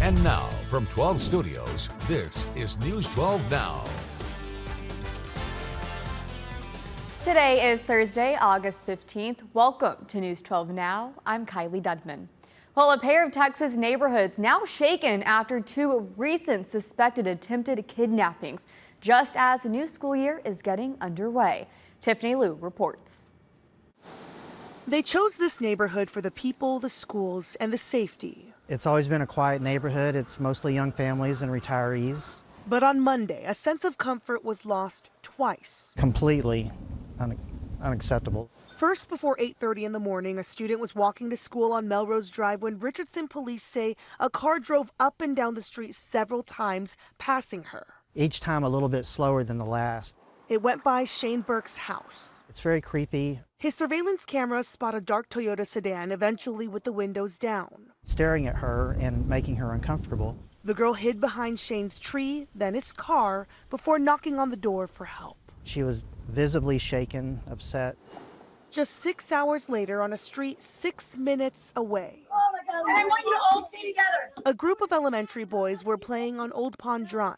And now, from 12 Studios, this is News 12 Now. Today is Thursday, August 15th. Welcome to News 12 Now. I'm Kylee Dedmon. Well, a pair of Texas neighborhoods now shaken after two recent suspected attempted kidnappings, just as the new school year is getting underway. Tiffany Liu reports. They chose this neighborhood for the people, the schools, and the safety. It's always been a quiet neighborhood. It's mostly young families and retirees. But on Monday, a sense of comfort was lost twice. Completely unacceptable. First, before 8:30 in the morning, a student was walking to school on Melrose Drive when Richardson police say a car drove up and down the street several times, passing her. Each time a little bit slower than the last. It went by Shane Burke's house. It's very creepy. His surveillance cameras spot a dark Toyota sedan, eventually with the windows down. Staring at her and making her uncomfortable. The girl hid behind Shane's tree, then his car, before knocking on the door for help. She was visibly shaken, upset. Just 6 hours later, on a street 6 minutes away, oh my God, I want you to all stay together. A group of elementary boys were playing on Old Pond Drive.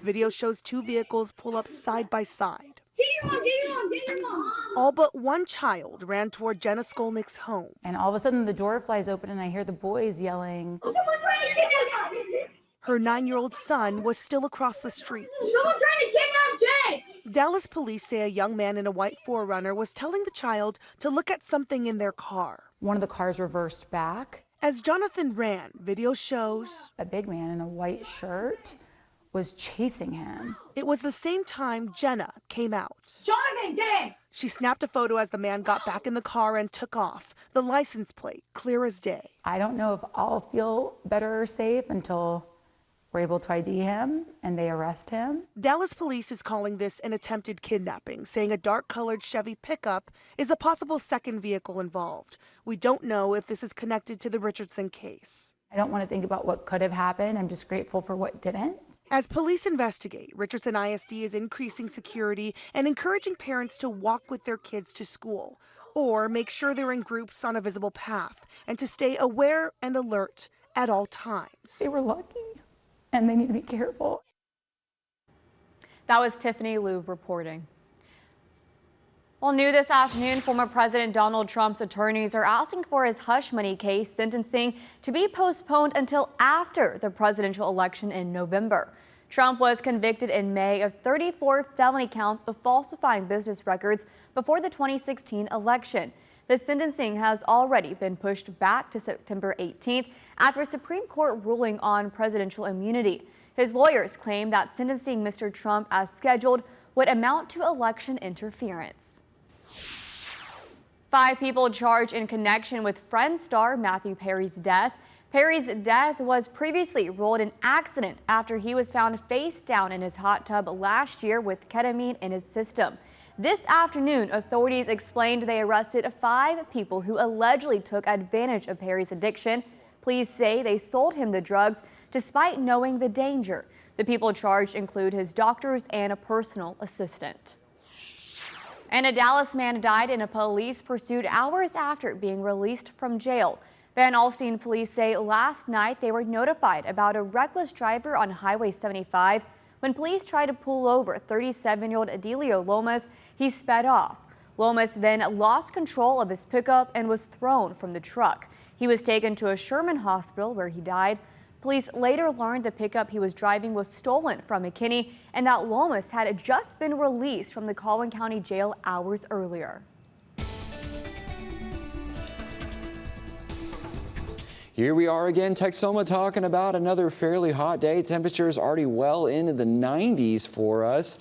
Video shows two vehicles pull up side by side. Get your mom, get your mom, get your mom. All but one child ran toward Jenna Skolnick's home. And all of a sudden the door flies open and I hear the boys yelling. Someone's trying to kidnap me. Her 9-year-old son was still across the street. Someone's trying to kidnap Jay. Dallas police say a young man in a white 4Runner was telling the child to look at something in their car. One of the cars reversed back. As Jonathan ran, video shows a big man in a white shirt was chasing him. It was the same time Jenna came out. Jonathan, get in. She snapped a photo as the man got back in the car and took off. The license plate, clear as day. I don't know if I'll feel better or safe until we're able to ID him and they arrest him. Dallas police is calling this an attempted kidnapping, saying a dark-colored Chevy pickup is a possible second vehicle involved. We don't know if this is connected to the Richardson case. I don't want to think about what could have happened. I'm just grateful for what didn't. As police investigate, Richardson ISD is increasing security and encouraging parents to walk with their kids to school or make sure they're in groups on a visible path and to stay aware and alert at all times. They were lucky and they need to be careful. That was Tiffany Liu reporting. Well, new this afternoon, former President Donald Trump's attorneys are asking for his hush money case sentencing to be postponed until after the presidential election in November. Trump was convicted in May of 34 felony counts of falsifying business records before the 2016 election. The sentencing has already been pushed back to September 18th after a Supreme Court ruling on presidential immunity. His lawyers claim that sentencing Mr. Trump as scheduled would amount to election interference. 5 people charged in connection with Friends star Mathew Perry's death. Perry's death was previously ruled an accident after he was found face down in his hot tub last year with ketamine in his system. This afternoon, authorities explained they arrested 5 people who allegedly took advantage of Perry's addiction. Police say they sold him the drugs despite knowing the danger. The people charged include his doctors and a personal assistant. And a Dallas man died in a police pursuit hours after being released from jail. Van Alstyne police say last night they were notified about a reckless driver on Highway 75. When police tried to pull over 37-year-old Adelio Lomas, he sped off. Lomas then lost control of his pickup and was thrown from the truck. He was taken to a Sherman hospital where he died. Police later learned the pickup he was driving was stolen from McKinney and that Lomas had just been released from the Collin County Jail hours earlier. Here we are again, Texoma, talking about another fairly hot day. Temperatures already well into the 90s for us.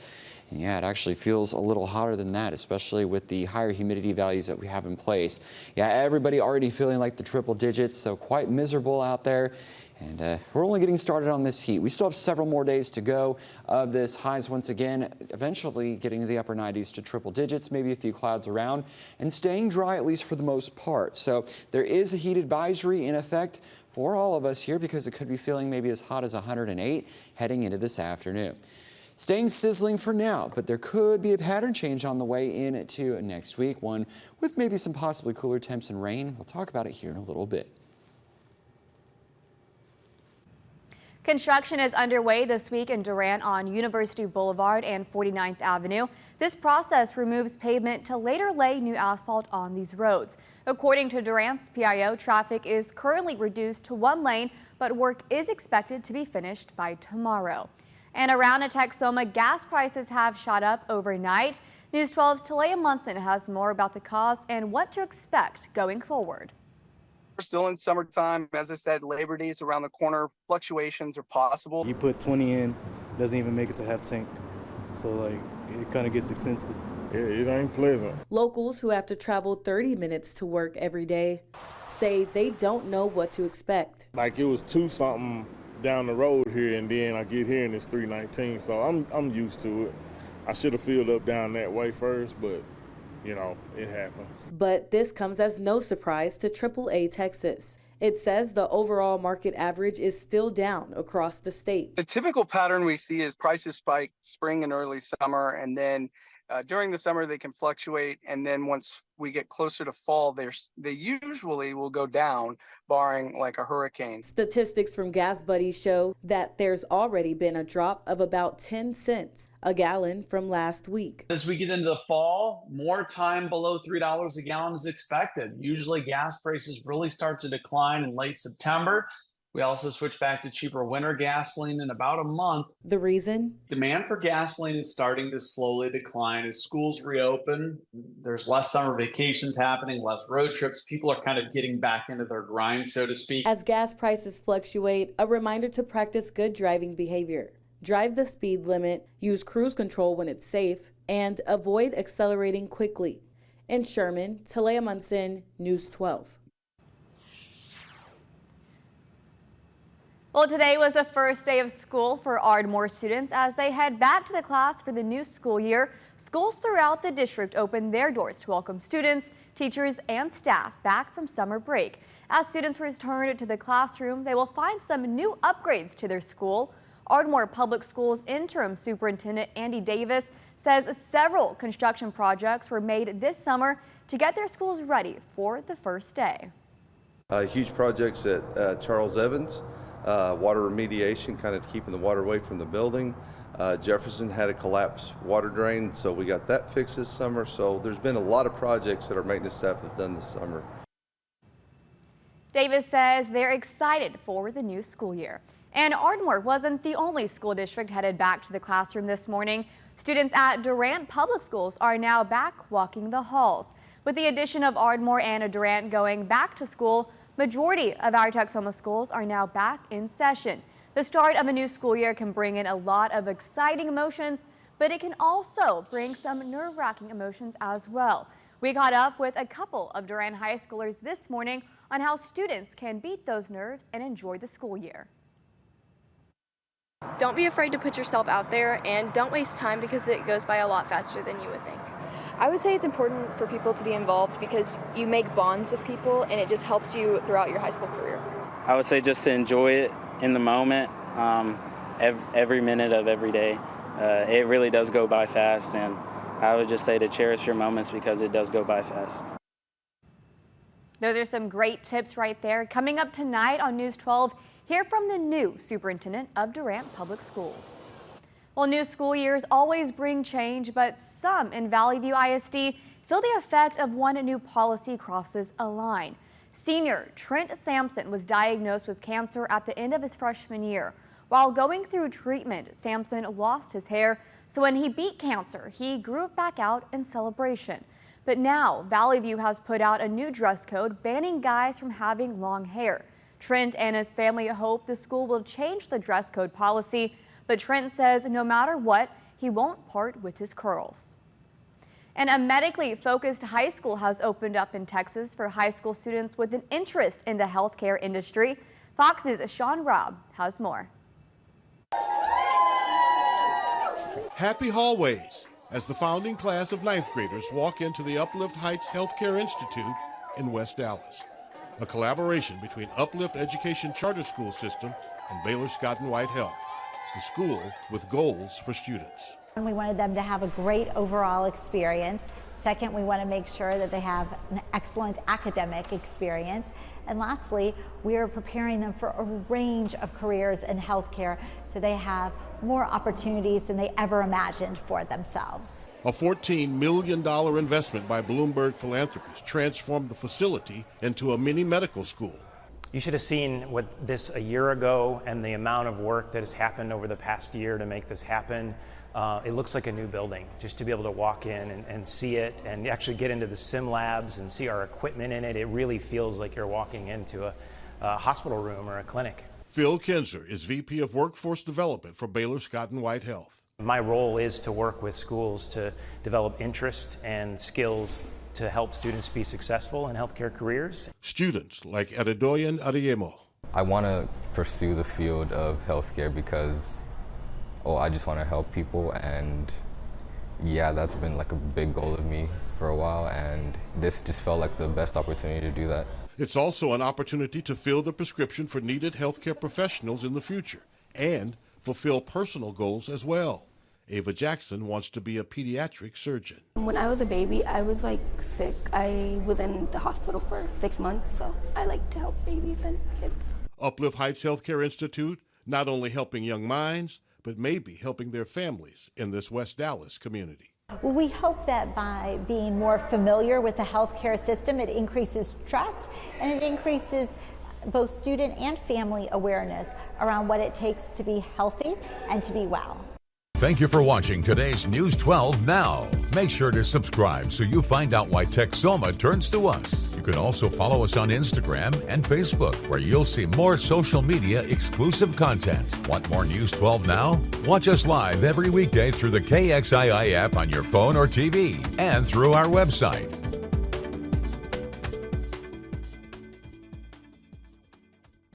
And yeah, it actually feels a little hotter than that, especially with the higher humidity values that we have in place. Yeah, everybody already feeling like the triple digits, so quite miserable out there. And we're only getting started on this heat. We still have several more days to go of this. Highs once again, eventually getting to the upper 90s to triple digits, maybe a few clouds around, and staying dry at least for the most part. So there is a heat advisory in effect for all of us here because it could be feeling maybe as hot as 108 heading into this afternoon. Staying sizzling for now, but there could be a pattern change on the way into next week, one with maybe some possibly cooler temps and rain. We'll talk about it here in a little bit. Construction is underway this week in Durant on University Boulevard and 49th Avenue. This process removes pavement to later lay new asphalt on these roads. According to Durant's PIO, traffic is currently reduced to 1 lane, but work is expected to be finished by tomorrow. And around Texoma, gas prices have shot up overnight. News 12's Talia Munson has more about the cause and what to expect going forward. We're still in summertime. As I said, Labor Day is around the corner. Fluctuations are possible. You put 20 in, doesn't even make it to half tank. So like, it kind of gets expensive. It ain't pleasant. Locals who have to travel 30 minutes to work every day say they don't know what to expect. Like it was 2 something down the road here, and then I get here and it's 319. So I'm used to it. I should have filled up down that way first, but you know, it happens. But this comes as no surprise to AAA Texas. It says the overall market average is still down across the state. The typical pattern we see is prices spike spring and early summer, and then during the summer they can fluctuate, and then once we get closer to fall, they usually will go down, barring like a hurricane. Statistics from Gas Buddies show that there's already been a drop of about 10 cents a gallon from last week. As we get into the fall, more time below $3 a gallon is expected. Usually gas prices really start to decline in late September. We also switch back to cheaper winter gasoline in about a month. The reason? Demand for gasoline is starting to slowly decline as schools reopen. There's less summer vacations happening, less road trips. People are kind of getting back into their grind, so to speak. As gas prices fluctuate, a reminder to practice good driving behavior. Drive the speed limit, use cruise control when it's safe, and avoid accelerating quickly. In Sherman, Talia Munson, News 12. Well, today was the first day of school for Ardmore students as they head back to the class for the new school year. Schools throughout the district opened their doors to welcome students, teachers, and staff back from summer break. As students return to the classroom, they will find some new upgrades to their school. Ardmore Public Schools Interim Superintendent Andy Davis says several construction projects were made this summer to get their schools ready for the first day. Huge projects at Charles Evans. Water remediation, kind of keeping the water away from the building. Jefferson had a collapsed water drain, so we got that fixed this summer. So there's been a lot of projects that our maintenance staff have done this summer. Davis says they're excited for the new school year. And Ardmore wasn't the only school district headed back to the classroom this morning. Students at Durant Public Schools are now back walking the halls. With the addition of Ardmore and Durant going back to school, majority of our Texoma schools are now back in session. The start of a new school year can bring in a lot of exciting emotions, but it can also bring some nerve-wracking emotions as well. We caught up with a couple of Durant high schoolers this morning on how students can beat those nerves and enjoy the school year. Don't be afraid to put yourself out there and don't waste time because it goes by a lot faster than you would think. I would say it's important for people to be involved because you make bonds with people and it just helps you throughout your high school career. I would say just to enjoy it in the moment, every minute of every day. It really does go by fast, and I would just say to cherish your moments because it does go by fast. Those are some great tips right there. Coming up tonight on News 12, hear from the new superintendent of Durant Public Schools. Well, new school years always bring change, but some in Valley View ISD feel the effect of one new policy crosses a line. Senior Trent Sampson was diagnosed with cancer at the end of his freshman year. While going through treatment, Sampson lost his hair, so when he beat cancer, he grew it back out in celebration. But now, Valley View has put out a new dress code banning guys from having long hair. Trent and his family hope the school will change the dress code policy, but Trent says no matter what, he won't part with his curls. And a medically focused high school has opened up in Texas for high school students with an interest in the healthcare industry. Fox's Sean Robb has more. Happy hallways as the founding class of 9th graders walk into the Uplift Heights Healthcare Institute in West Dallas, a collaboration between Uplift Education Charter School System and Baylor Scott & White Health, the school with goals for students. And we wanted them to have a great overall experience. Second, we want to make sure that they have an excellent academic experience. And lastly, we are preparing them for a range of careers in healthcare so they have more opportunities than they ever imagined for themselves. A $14 million investment by Bloomberg Philanthropies transformed the facility into a mini medical school. You should have seen what this a year ago and the amount of work that has happened over the past year to make this happen. It looks like a new building, just to be able to walk in and see it and actually get into the sim labs and see our equipment in it. It really feels like you're walking into a hospital room or a clinic. Phil Kinzer is VP of Workforce Development for Baylor Scott & White Health. My role is to work with schools to develop interest and skills to help students be successful in healthcare careers. Students like Adedoyin Adeyemo. I want to pursue the field of healthcare because, I just want to help people, and yeah, that's been like a big goal of me for a while, and this just felt like the best opportunity to do that. It's also an opportunity to fill the prescription for needed healthcare professionals in the future and fulfill personal goals as well. Ava Jackson wants to be a pediatric surgeon. When I was a baby, I was sick. I was in the hospital for 6 months, so I like to help babies and kids. Uplift Heights Healthcare Institute, not only helping young minds, but maybe helping their families in this West Dallas community. Well, we hope that by being more familiar with the healthcare system, it increases trust and it increases both student and family awareness around what it takes to be healthy and to be well. Thank you for watching today's News 12 Now. Make sure to subscribe so you find out why Texoma turns to us. You can also follow us on Instagram and Facebook, where you'll see more social media exclusive content. Want more News 12 Now? Watch us live every weekday through the KXII app on your phone or TV and through our website.